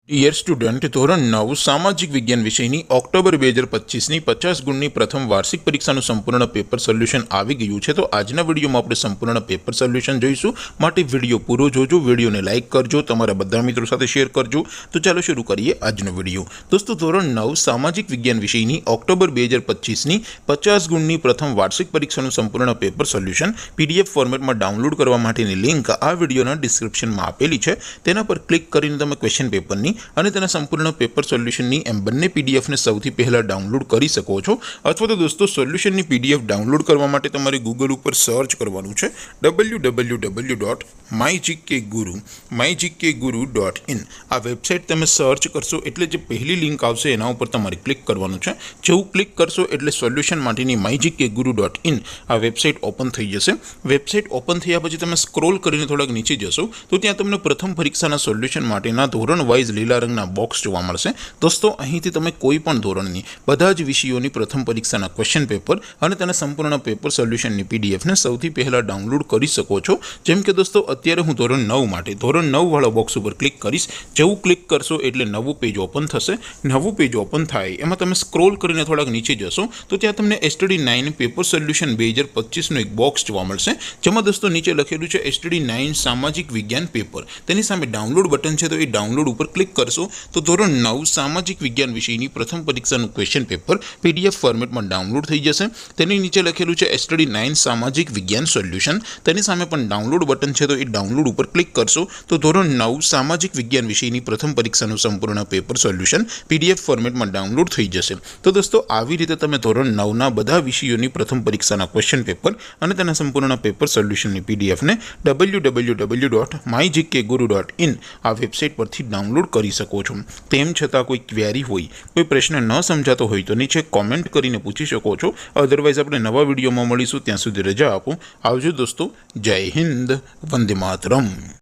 Dear student, ધોરણ 9 સામાજિક વિજ્ઞાન વિષયની ઓક્ટોબર 2025ની 50 ગુણની પ્રથમ વાર્ષિક પરીક્ષાનું સંપૂર્ણ પેપર સોલ્યુશન આવી ગયું છે। તો આજના વિડીયોમાં આપણે સંપૂર્ણ પેપર સોલ્યુશન જોઈશું। માટે વિડીયો પૂરો જોજો, વિડીયોને લાઇક કરજો, તમારા બધા મિત્રો સાથે શેર કરજો। તો ચાલો શરૂ કરીએ આજનો વિડીયો। દોસ્તો, ધોરણ 9 સામાજિક વિજ્ઞાન વિષયની ઓક્ટોબર 2025ની 50 ગુણની પ્રથમ વાર્ષિક પરીક્ષાનું સંપૂર્ણ પેપર સોલ્યુશન PDF ફોર્મેટમાં ડાઉનલોડ કરવા માટેની લિંક આ વિડીયોના ડિસ્ક્રિપ્શનમાં આપેલી છે। તેના પર ક્લિક કરીને તમે ક્વેશ્ચન પેપરની અને તેના સંપૂર્ણ પેપર સોલ્યુશનની એમ બંને પીડીએફને સૌથી પહેલાં ડાઉનલોડ કરી શકો છો। અથવા તો દોસ્તો, સોલ્યુશનની પીડીએફ ડાઉનલોડ કરવા માટે તમારે ગૂગલ ઉપર સર્ચ કરવાનું છે www.mygkguru.in। આ વેબસાઇટ તમે સર્ચ કરશો એટલે જે પહેલી લિંક આવશે એના ઉપર તમારે ક્લિક કરવાનું છે। જેવું ક્લિક કરશો એટલે સોલ્યુશન માટેની mygkguru.in આ વેબસાઇટ ઓપન થઈ જશે। વેબસાઇટ ઓપન થયા પછી તમે સ્ક્રોલ કરીને થોડાક નીચે જશો તો ત્યાં તમને પ્રથમ પરીક્ષાના સોલ્યુશન માટેના ધોરણ વાઇઝ લીલા રંગના બોક્સ જોવા મળશે। દોસ્તો, અહીંથી તમે કોઈ પણ ધોરણની બધા જ વિષયોની પ્રથમ પરીક્ષાના ક્વેશ્ચન પેપર અને તેના સંપૂર્ણ પેપર સોલ્યુશનની પીડીએફને સૌથી પહેલાં ડાઉનલોડ કરી શકો છો। જેમ કે દોસ્તો, અત્યારે હું ધોરણ 9 માટે ધોરણ 9 વાળા બોક્સ ઉપર ક્લિક કરીશ। જેવું ક્લિક કરશો એટલે નવું પેજ ઓપન થશે। નવું પેજ ઓપન થાય એમાં તમે સ્ક્રોલ કરીને થોડાક નીચે જશો તો ત્યાં તમને STD9 પેપર સોલ્યુશન 2025નું એક બોક્સ જોવા મળશે। જેમાં દોસ્તો નીચે લખેલું છે STD9 સામાજિક વિજ્ઞાન પેપર। તેની સામે ડાઉનલોડ બટન છે, તો એ ડાઉનલોડ ઉપર ક્લિક કરશો તો ધોરણ 9 સામાજિક વિજ્ઞાન વિષયની પ્રથમ પરીક્ષાનું ક્વેશ્ચન પેપર PDF ફોર્મેટમાં ડાઉનલોડ થઈ જશે। તેની નીચે લખેલું છે STD9 સામાજિક વિજ્ઞાન સોલ્યુશન। તેની સામે પણ ડાઉનલોડ બટન છે, તો એ ડાઉનલોડ ઉપર ક્લિક કરશો તો ધોરણ 9 સામાજિક વિજ્ઞાન વિષયની પ્રથમ પરીક્ષાનું સંપૂર્ણ પેપર સોલ્યુશન PDF ફોર્મેટમાં ડાઉનલોડ થઈ જશે। તો દોસ્તો, આવી રીતે તમે ધોરણ 9ના બધા વિષયોની પ્રથમ પરીક્ષાના ક્વેશ્ચન પેપર અને તેના સંપૂર્ણ પેપર સોલ્યુશનની પીડીએફને www.mygkguru.in આ વેબસાઇટ પરથી ડાઉનલોડ કરી શકો છો। તેમ છતાં કોઈ ક્વેરી હોય, કોઈ પ્રશ્ન ન સમજાતો હોય તો નીચે કોમેન્ટ કરીને પૂછી શકો છો। અધરવાઇઝ આપણે નવા વિડીયોમાં મળીશું। ત્યાં સુધી રજા આપો। આવજો દોસ્તો। જય હિન્દ, વંદે માતરમ।